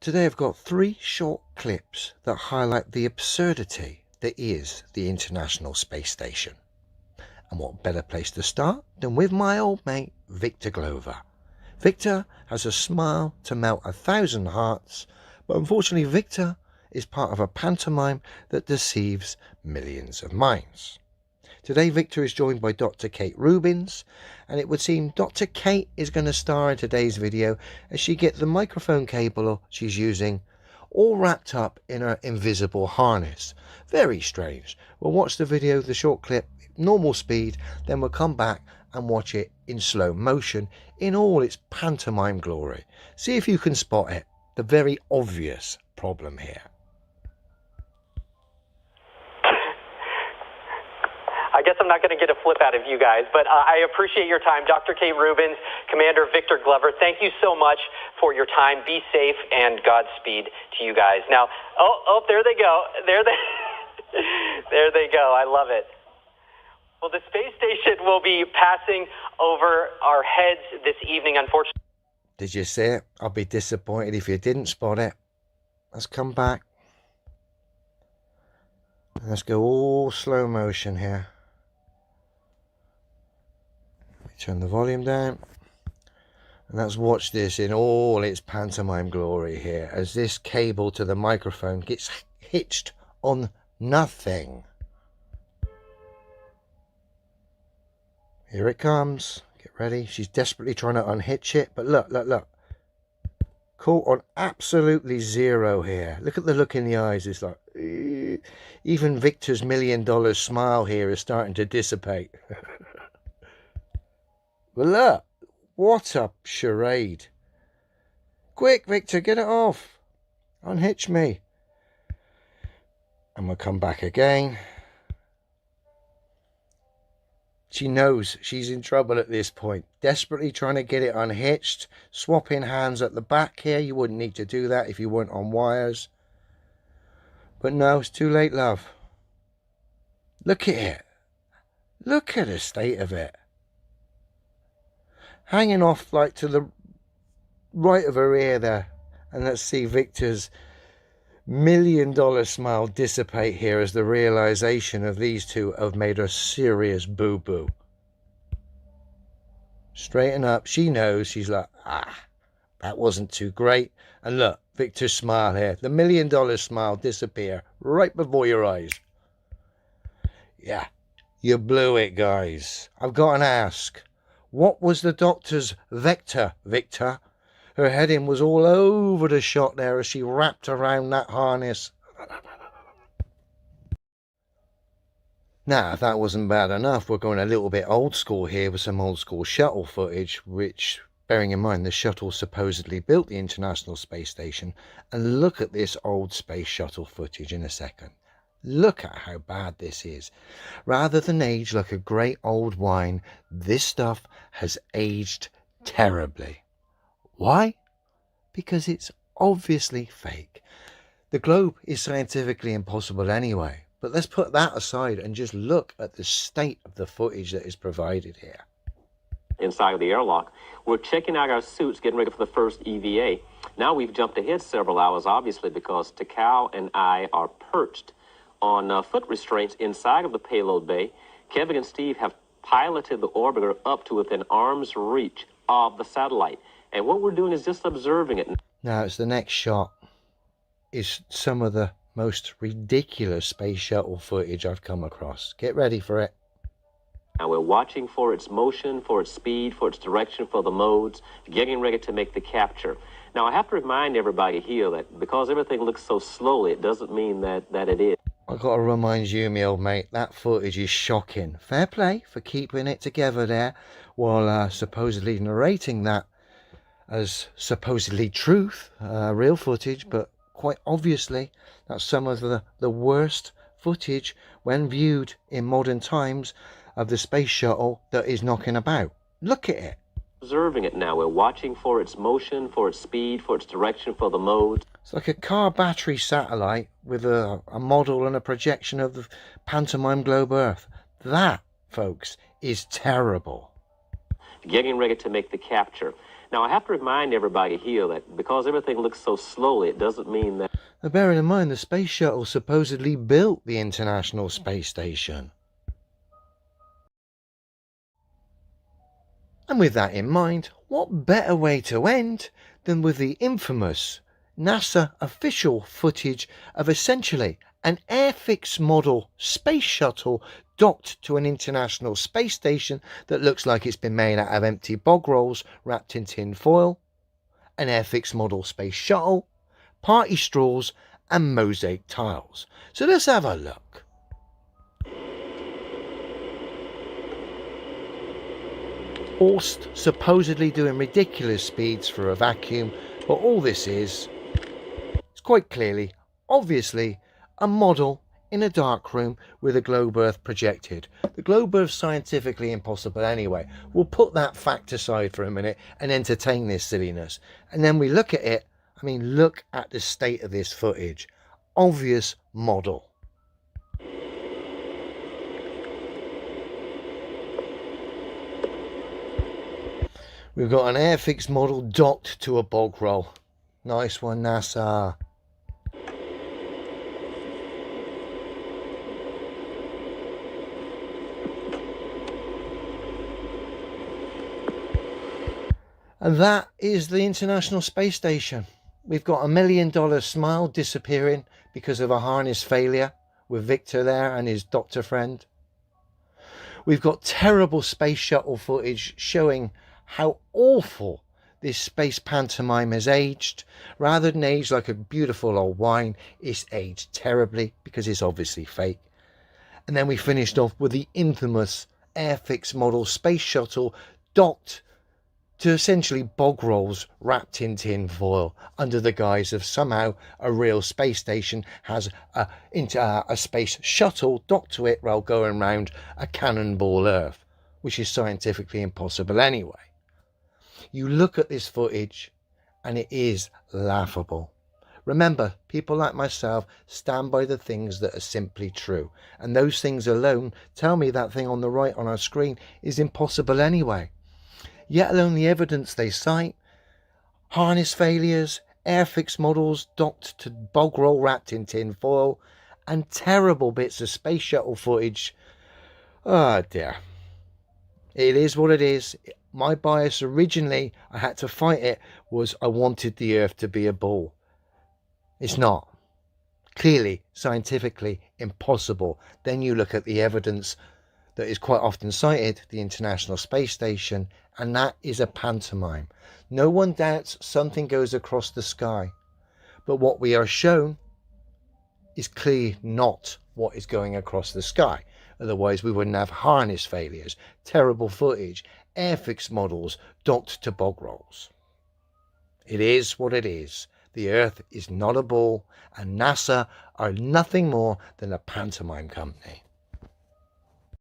Today I've got 3 short clips that highlight the absurdity that is the International Space Station. And what better place to start than with my old mate Victor Glover. Victor has a smile to melt 1,000 hearts, but unfortunately Victor is part of a pantomime that deceives millions of minds. Today Victor is joined by Dr. Kate Rubins, and it would seem Dr. Kate is going to star in today's video as she gets the microphone cable she's using all wrapped up in her invisible harness. Very strange. We'll watch the video, the short clip, normal speed, then we'll come back and watch it in slow motion in all its pantomime glory. See if you can spot it, the very obvious problem here. I guess I'm not going to get a flip out of you guys, but I appreciate your time. Dr. Kate Rubins, Commander Victor Glover, thank you so much for your time. Be safe and Godspeed to you guys. Now, there they go. There they go. I love it. Well, the space station will be passing over our heads this evening, unfortunately. Did you see it? I'll be disappointed if you didn't spot it. Let's come back. Let's go all slow motion here. Turn the volume down, and let's watch this in all its pantomime glory here as this cable to the microphone gets hitched on nothing. Here it comes. Get ready. She's desperately trying to unhitch it, but look. Caught on absolutely zero here. Look at the look in the eyes. It's like even Victor's $1 million smile here is starting to dissipate. But look, what a charade. Quick, Victor, get it off. Unhitch me. And we'll come back again. She knows she's in trouble at this point. Desperately trying to get it unhitched. Swapping hands at the back here. You wouldn't need to do that if you weren't on wires. But no, it's too late, love. Look at it. Look at the state of it. Hanging off like to the right of her ear there. And let's see Victor's $1 million smile dissipate here as the realization of these two have made a serious boo-boo. Straighten up. She knows. She's like, that wasn't too great. And look, Victor's smile here. The $1 million smile disappear right before your eyes. Yeah, you blew it, guys. I've got to ask. What was the doctor's vector, Victor? Her heading was all over the shot there as she wrapped around that harness. Now, if that wasn't bad enough, we're going a little bit old school here with some old school shuttle footage, which, bearing in mind the shuttle supposedly built the International Space Station. And look at this old space shuttle footage in a second. Look at how bad this is. Rather than age like a great old wine, this stuff has aged terribly. Why? Because it's obviously fake. The globe is scientifically impossible anyway, but let's put that aside and just look at the state of the footage that is provided here. Inside of the airlock, we're checking out our suits, getting ready for the first EVA. Now we've jumped ahead several hours, obviously, because Takao and I are perched on foot restraints inside of the payload bay. Kevin and Steve have piloted the orbiter up to within arm's reach of the satellite. And what we're doing is just observing it. Now, it's the next shot is some of the most ridiculous space shuttle footage I've come across. Get ready for it. Now we're watching for its motion, for its speed, for its direction, for the modes, getting ready to make the capture. Now, I have to remind everybody here that because everything looks so slowly, it doesn't mean that it is. I've got to remind you, me old mate, that footage is shocking. Fair play for keeping it together there while supposedly narrating that as supposedly truth, real footage, but quite obviously that's some of the worst footage when viewed in modern times of the space shuttle that is knocking about. Look at it. Observing it now. We're watching for its motion, for its speed, for its direction, for the modes. It's like a car battery satellite with a model and a projection of the pantomime globe Earth. That, folks, is terrible. Getting ready to make the capture. Now, I have to remind everybody here that because everything looks so slowly, it doesn't mean that... Now, bearing in mind the space shuttle supposedly built the International Space Station. And with that in mind, what better way to end than with the infamous NASA official footage of essentially an Airfix model space shuttle docked to an International Space Station that looks like it's been made out of empty bog rolls wrapped in tin foil, an Airfix model space shuttle, party straws and mosaic tiles. So let's have a look. Horst supposedly doing ridiculous speeds for a vacuum, but all this is quite clearly, obviously, a model in a dark room with a globe earth projected. The globe earth's scientifically impossible anyway. We'll put that fact aside for a minute and entertain this silliness. And then we look at it. I mean, look at the state of this footage. Obvious model. We've got an Airfix model docked to a bog roll. Nice one, NASA. And that is the International Space Station. We've got $1 million smile disappearing because of a harness failure with Victor there and his doctor friend. We've got terrible space shuttle footage showing how awful this space pantomime has aged. Rather than age like a beautiful old wine, it's aged terribly because it's obviously fake. And then we finished off with the infamous Airfix model space shuttle docked to essentially bog rolls wrapped in tin foil under the guise of somehow a real space station has a space shuttle docked to it while going round a cannonball Earth, which is scientifically impossible anyway. You look at this footage and it is laughable. Remember, people like myself stand by the things that are simply true, and those things alone tell me that thing on the right on our screen is impossible anyway. Yet alone the evidence they cite, harness failures, Airfix models docked to bog roll wrapped in tin foil, and terrible bits of space shuttle footage. Oh dear. It is what it is. My bias originally, I had to fight it, was I wanted the Earth to be a ball. It's not. Clearly, scientifically impossible. Then you look at the evidence that is quite often cited, the International Space Station, and that is a pantomime. No one doubts something goes across the sky, but what we are shown is clearly not what is going across the sky. Otherwise we wouldn't have harness failures, terrible footage, Airfix models docked to bog rolls. It is what it is. The Earth is not a ball, and NASA are nothing more than a pantomime company.